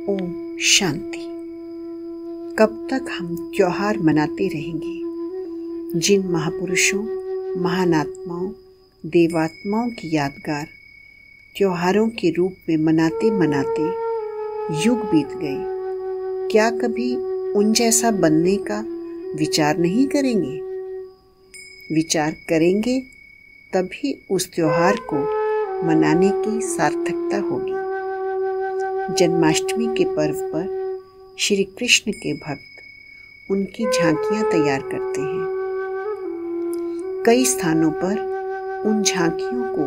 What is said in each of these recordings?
ओम शांति। कब तक हम त्योहार मनाते रहेंगे? जिन महापुरुषों, महान आत्माओं, देवात्माओं की यादगार त्योहारों के रूप में मनाते मनाते युग बीत गए, क्या कभी उन जैसा बनने का विचार नहीं करेंगे? विचार करेंगे तभी उस त्योहार को मनाने की सार्थकता होगी। जन्माष्टमी के पर्व पर श्री कृष्ण के भक्त उनकी झांकियां तैयार करते हैं। कई स्थानों पर उन झांकियों को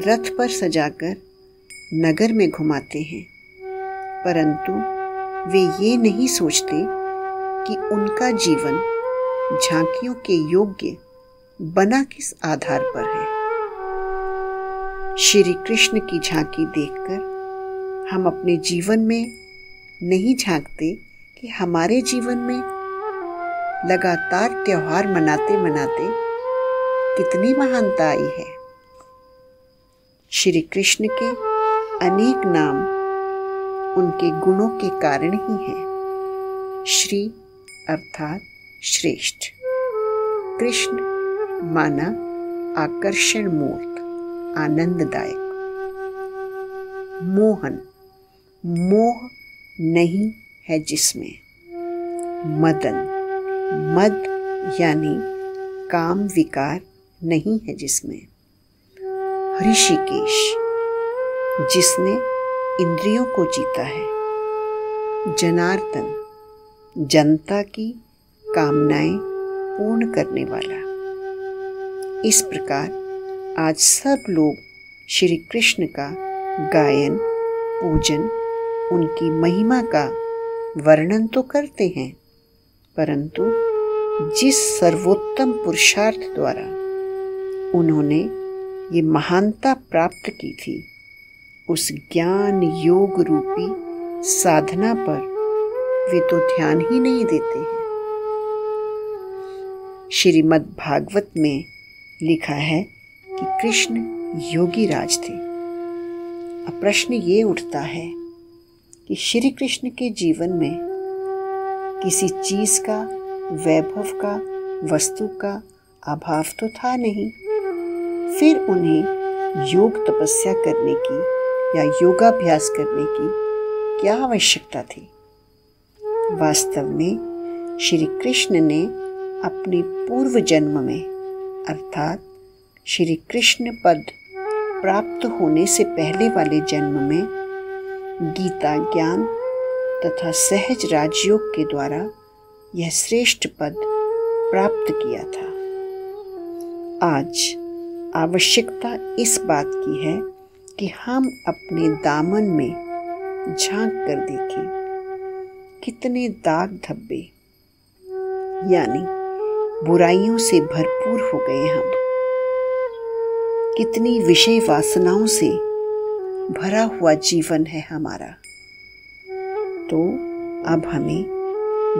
रथ पर सजाकर नगर में घुमाते हैं, परंतु वे ये नहीं सोचते कि उनका जीवन झांकियों के योग्य बना किस आधार पर है। श्री कृष्ण की झांकी देखकर हम अपने जीवन में नहीं झांकते कि हमारे जीवन में लगातार त्योहार मनाते मनाते कितनी महानता आई है। श्री कृष्ण के अनेक नाम उनके गुणों के कारण ही हैं। श्री अर्थात श्रेष्ठ, कृष्ण माना आकर्षण मूर्त, आनंददायक। मोहन, मोह नहीं है जिसमें। मदन, मद यानी काम विकार नहीं है जिसमें। ऋषिकेश, जिसने इंद्रियों को जीता है। जनार्दन, जनता की कामनाएं पूर्ण करने वाला। इस प्रकार आज सब लोग श्री कृष्ण का गायन, पूजन, उनकी महिमा का वर्णन तो करते हैं, परंतु जिस सर्वोत्तम पुरुषार्थ द्वारा उन्होंने ये महानता प्राप्त की थी, उस ज्ञान योग रूपी साधना पर वे तो ध्यान ही नहीं देते हैं। श्रीमद् भागवत में लिखा है कि कृष्ण योगी राज थे। अब प्रश्न ये उठता है कि श्री कृष्ण के जीवन में किसी चीज का, वैभव का, वस्तु का अभाव तो था नहीं, फिर उन्हें योग तपस्या करने की या योगाभ्यास करने की क्या आवश्यकता थी? वास्तव में श्री कृष्ण ने अपने पूर्व जन्म में अर्थात श्री कृष्ण पद प्राप्त होने से पहले वाले जन्म में गीता ज्ञान तथा सहज राजयोग के द्वारा यह श्रेष्ठ पद प्राप्त किया था। आज आवश्यकता इस बात की है कि हम अपने दामन में झांक कर देखें, कितने दाग धब्बे यानी बुराइयों से भरपूर हो गए हम, कितनी विषय वासनाओं से भरा हुआ जीवन है हमारा। तो अब हमें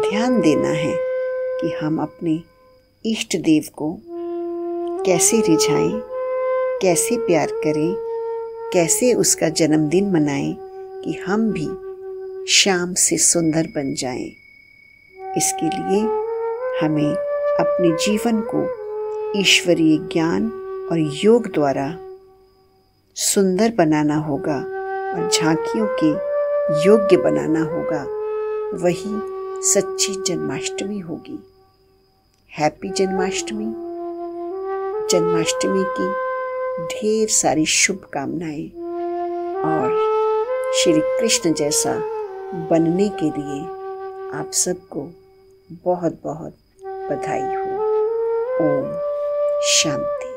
ध्यान देना है कि हम अपने इष्ट देव को कैसे रिझाएं, कैसे प्यार करें, कैसे उसका जन्मदिन मनाएं कि हम भी शाम से सुंदर बन जाएं। इसके लिए हमें अपने जीवन को ईश्वरीय ज्ञान और योग द्वारा सुंदर बनाना होगा और झांकियों के योग्य बनाना होगा। वही सच्ची जन्माष्टमी होगी। हैप्पी जन्माष्टमी। जन्माष्टमी की ढेर सारी शुभकामनाएं और श्री कृष्ण जैसा बनने के लिए आप सबको बहुत बहुत बधाई हो। ओम शांति।